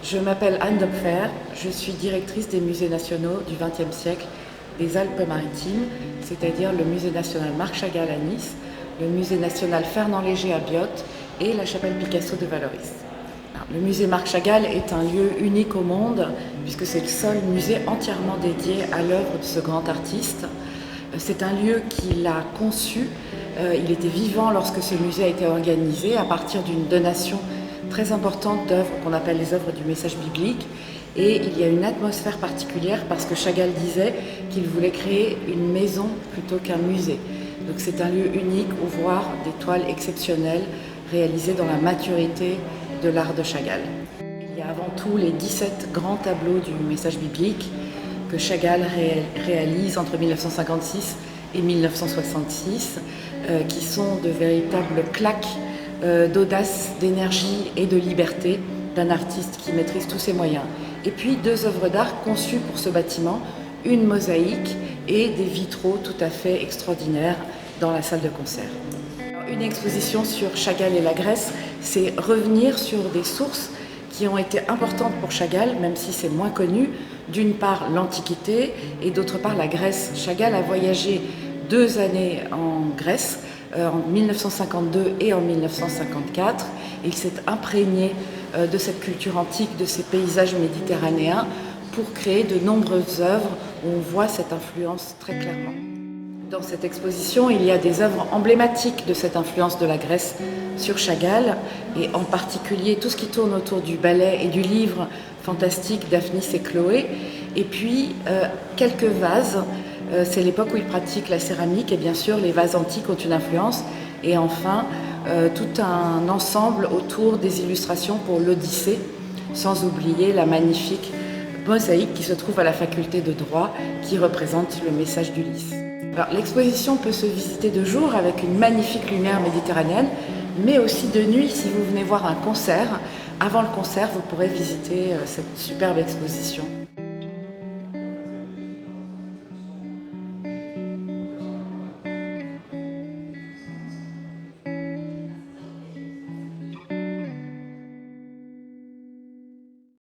Je m'appelle Anne Dopfer, je suis directrice des musées nationaux du XXe siècle des Alpes-Maritimes, c'est-à-dire le musée national Marc Chagall à Nice, le musée national Fernand Léger à Biot et la chapelle Picasso de Vallauris. Le musée Marc Chagall est un lieu unique au monde puisque c'est le seul musée entièrement dédié à l'œuvre de ce grand artiste. C'est un lieu qu'il a conçu, il était vivant lorsque ce musée a été organisé à partir d'une donation très importante d'œuvres qu'on appelle les œuvres du message biblique. Et il y a une atmosphère particulière parce que Chagall disait qu'il voulait créer une maison plutôt qu'un musée. Donc c'est un lieu unique où voir des toiles exceptionnelles réalisées dans la maturité de l'art de Chagall. Il y a avant tout les 17 grands tableaux du message biblique que Chagall réalise entre 1956 et 1966, qui sont de véritables claques d'audace, d'énergie et de liberté d'un artiste qui maîtrise tous ses moyens. Et puis 2 œuvres d'art conçues pour ce bâtiment, une mosaïque et des vitraux tout à fait extraordinaires dans la salle de concert. Une exposition sur Chagall et la Grèce, c'est revenir sur des sources qui ont été importantes pour Chagall, même si c'est moins connu. D'une part l'Antiquité et d'autre part la Grèce. Chagall a voyagé 2 années en Grèce, en 1952 et en 1954. Il s'est imprégné de cette culture antique, de ces paysages méditerranéens pour créer de nombreuses œuvres où on voit cette influence très clairement. Dans cette exposition, il y a des œuvres emblématiques de cette influence de la Grèce sur Chagall, et en particulier tout ce qui tourne autour du ballet et du livre fantastique Daphnis et Chloé, et puis quelques vases. C'est l'époque où il pratique la céramique, et bien sûr les vases antiques ont une influence, et enfin tout un ensemble autour des illustrations pour l'Odyssée, sans oublier la magnifique mosaïque qui se trouve à la faculté de droit, qui représente le message d'Ulysse. L'exposition peut se visiter de jour avec une magnifique lumière méditerranéenne, mais aussi de nuit si vous venez voir un concert. Avant le concert, vous pourrez visiter cette superbe exposition.